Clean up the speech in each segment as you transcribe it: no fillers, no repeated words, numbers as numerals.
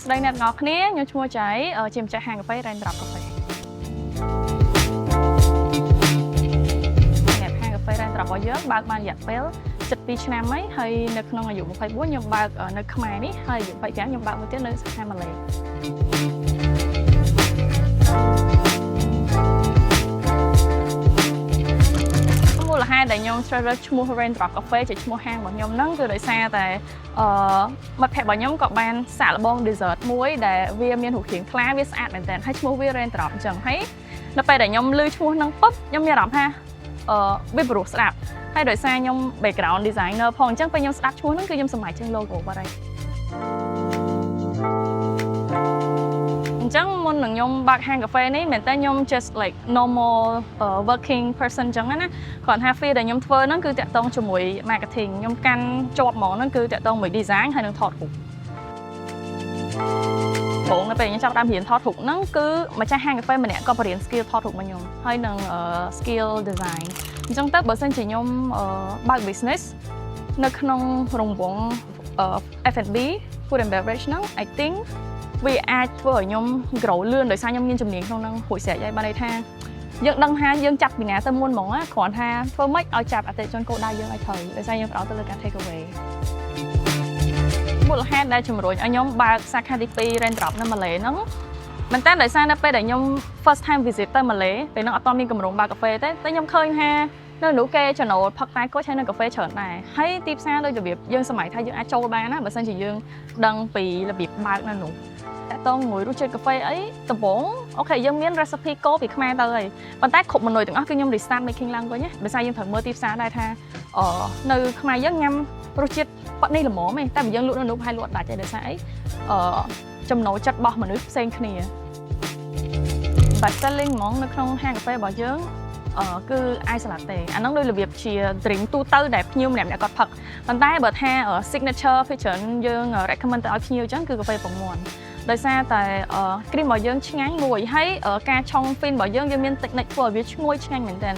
ស្ដីអ្នកទាំងអស់គ្នាខ្ញុំឈ្មោះចៃជាម្ចាស់ហាងកាហ្វេ Raindrop Cafe ហាងកាហ្វេ Raindrop របស់យើងបើកបានរយៈពេល7 ឆ្នាំហើយនៅក្នុងអាយុ24ខ្ញុំបើកនៅខ្មែរនេះហើយអាយុ25ខ្ញុំបើកមួយទៀតនៅខេត្តម៉ាឡេមូលហេតុដែលខ្ញុំជ្រើសរើសឈ្មោះ Raindrop Cafe ជាឈ្មោះហាងរបស់ខ្ញុំហ្នឹងគឺដោយសារតែមិត្តភក្តិរបស់ខ្ញុំក៏បានសាកល្បង dessert មួយដែលវាមានរូបរាងថ្លាវាស្អាតមែនទែនហើយឈ្មោះវា Raindrop អញ្ចឹងហើយនៅពេលដែលខ្ញុំឮឈ្មោះហ្នឹងปุ๊បខ្ញុំមានអារម្មណ៍ថាវាព្រោះស្ដាប់ហើយដោយសារខ្ញុំ background designer ផងអញ្ចឹងពេលខ្ញុំស្ដាប់ឈ្មោះហ្នឹងគឺខ្ញុំសម្រេចចេញ logo បាត់ហើយអញ្ចឹងមុននឹងខ្ញុំបើកហាងកាហ្វេនេះមែនតើខ្ញុំ just like normal working person អញ្ចឹងណាគ្រាន់ថា field ដែលខ្ញុំធ្វើហ្នឹងគឺតាក់ទងជាមួយ marketing ខ្ញុំកាន់ជាប់ហ្មងហ្នឹងគឺតាក់ទងមួយ design ហើយនឹងថតរូបបងនៅពេលខ្ញុំចាប់ដើមរៀនថតរូបហ្នឹងគឺម្ចាស់ហាងកាហ្វេម្នាក់ក៏បរៀន skill ថតរូបមកខ្ញុំហើយនឹង skill design អញ្ចឹងទៅបើសិនជាខ្ញុំបើក business នៅក្នុងរង្វង់ F&B food and beverage ហ្នឹង I think វាអាចធ្វើឲ្យខ្ញុំ grow លឿនដោយសារខ្ញុំមានជំនាញក្នុងហ្នឹងរួចស្រេចហើយបានន័យថាយើងដឹងថាយើងចាប់ពីណាទៅមុនហ្មងគ្រាន់ថាធ្វើម៉េចឲ្យចាប់អតិថិជនគោលដៅយើងឲ្យត្រូវដោយសារយើងផ្ដោតទៅលើការ take away មូលហេតុដែលជំរុញឲ្យខ្ញុំបើកសាខាទី2 Raindrop នៅម៉ាឡេហ្នឹងមែនតើដោយសារនៅពេលដែលខ្ញុំ first time visit ទៅម៉ាឡេពេលហ្នឹងអត់ទាន់មានកម្រងបើកកាហ្វេទេតែខ្ញុំឃើញថានៅនោះគេចំណូលផឹកតែគុជហើយនៅកាហ្វេច្រើនដែរហើយទីផ្សារដូចរបៀបយើងសម័យថាយើងអាចចូលបានណាបើមិនជាយើងដឹងពីរបៀបបើកនៅនោះតាក់ទងមួយរសជាតិកាហ្វេអីដំបូងអូខេយើងមាន recipe កូពីខ្មែរទៅហើយប៉ុន្តែគ្រប់មនុយទាំងអស់គឺខ្ញុំ restart making ឡើងវិញណាដោយសារយើងត្រូវមើលទីផ្សារដែរថានៅខ្មែរយើងញ៉ាំរសជាតិប៉នេះល្មមទេតែបើយើងលក់នៅនោះហើយលក់ដាច់ហើយដោយសារអីចំណូលចិត្តរបស់មនុស្សផ្សេងគ្នា best selling ហ្មងនៅក្នុងហាងកាហ្វេរបស់យើងគឺ ice latte អាហ្នឹងដូចរបៀបជា drink ទូទៅដែលភ្ញៀវម្នាក់ៗគាត់ផឹកប៉ុន្តែបើថា signature feature យើង recommend ទៅឲ្យភ្ញៀវអញ្ចឹងគឺកាហ្វេពងមាន់ដោយសារតែ cream របស់យើងឆ្ងាញ់មួយហើយការឆុង fin របស់យើងមាន technique ធ្វើឲ្យវាឈ្ងុយឆ្ងាញ់មែនទែន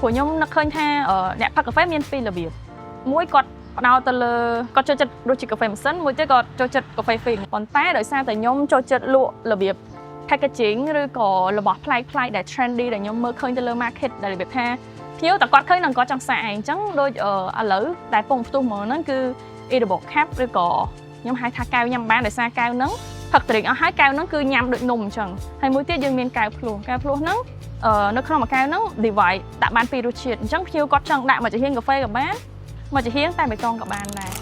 ព្រោះខ្ញុំនឹកឃើញថាអ្នកផឹកកាហ្វេមានពីររបៀបមួយគាត់ផ្ដោតទៅលើគាត់ចូលចិត្តរសជាតិកាហ្វេម៉ាស៊ីនមួយទៀតគាត់ចូលចិត្តកាហ្វេ fin ប៉ុន្តែដោយសារតែខ្ញុំចូលចិត្តលក់របៀប packaging ឬក៏របស់ប្លែកៗដែល trendy ដែលខ្ញុំមើលឃើញទៅលើ market ដែលរបៀបថាភ្ញៀវតែគាត់ឃើញនឹងគាត់ចង់សាកឯងអញ្ចឹងដូចឥឡូវតែពងផ្ទុះមកហ្នឹងគឺ edible cap ឬក៏ខ្ញុំហៅថាកែវញ៉ាំបានដោយសារកែវហ្នឹងផឹក drink អស់ហើយកែវហ្នឹងគឺញ៉ាំដូចនំអញ្ចឹងហើយមួយទៀតយើងមានកែវភ្លោះហ្នឹងនៅក្នុងមួយកែវហ្នឹង divide ដាក់បានពីររសជាតិអញ្ចឹងភ្ញៀវគាត់ចង់ដាក់មកចំហៀងកាហ្វេក៏បានមកចំហៀងតែបៃតងក៏បានដែរ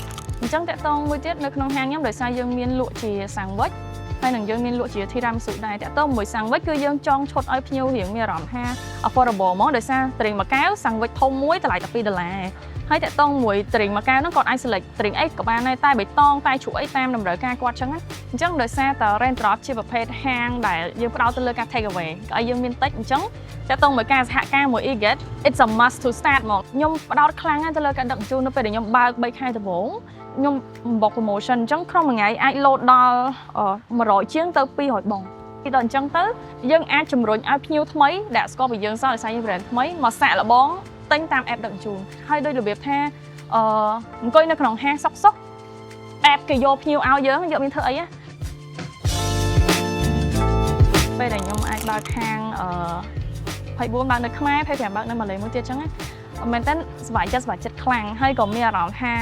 អញ្ចឹងតាក់ទងមួយទៀតនៅក្នុងហាងខ្ញុំដោយសារយើងមានលក់ជា sandwich ហើយនឹងយើងមានលក់ជា tiramisu ដែរតាក់ទងមួយ sandwich គឺយើងចង់ឈុតឲ្យភ្ញៀវរៀងមានអារម្មណ៍ថា affordable ហ្មងដោយសារ drink មួយកែវ sandwich ធំមួយតម្លៃតែ$2ហើយតាក់ទងមួយ drink មួយកែវហ្នឹងគាត់អាច select drink អីក៏បានដែរតែបៃតងតែជ្រក់អីតាមតម្រូវការគាត់ចឹងណាអញ្ចឹងដោយសារតែ Raindrop ជាប្រភេទហាងដែលយើងផ្ដោតទៅលើការ take away ក៏ឲ្យយើងមានតិចអញ្ចឹងតាក់ទងមួយការសហការមួយ Eget it's a must to start ហ្មងខ្ញុំផ្ដោតខ្លាំងទៅលើការដឹកជញ្ជូននៅពេលដែលខ្ញុំបើក3ខែដំបូងខ្ញុំបំបុក promotion អញ្ចឹងក្នុងមួយថ្ងៃអាច load ដល់100ជាងទៅ200បងពីដល់អញ្ចឹងទៅយើងអាចជំរុញឲ្យភ្ញៀវថ្មីដែលស្គាល់ពីយើងសោះដោយសារយើង brand ថ្មីមកសាក់លបងទិញតាម app ដឹកជញ្ជូនហើយដោយរបៀបថាអង្គុយនៅក្នុងហាងសុក app គេយកភ្ញៀវឲ្យយើងយកមានធ្វើអីណាពេលដែលខ្ញុំអាចបើកហាង24បើកនៅខ្មែរ25បើកនៅម៉ាឡេមួយទៀតអញ្ចឹងណាមែនតើសប្បាយចិត្តខ្លាំងហើយក៏មានអារម្មណ៍ថា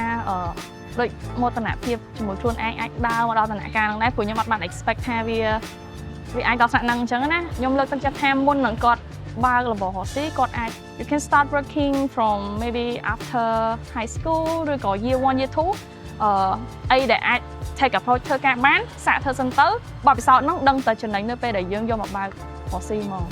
ដូចមោទនភាពជាមួយខ្លួនឯងអាចដើរមកដល់ដំណាក់កាលហ្នឹងដែរព្រោះខ្ញុំអត់បាន expect ថាវាអាចដល់ថ្នាក់ហ្នឹងអញ្ចឹងណាខ្ញុំលើកទឹកចិត្តថាមុននឹងគាត់បើករបស់រស់ស៊ីគាត់អាច you can start working from maybe after high school ឬក៏ year 1 year 2អីដែលអាច take approach ធ្វើការបានសាកធ្វើសិនទៅបបពិសោធន៍ហ្នឹងដឹងតែចំណេញនៅពេលដែលយើងយកមកបើករស់ស៊ីមក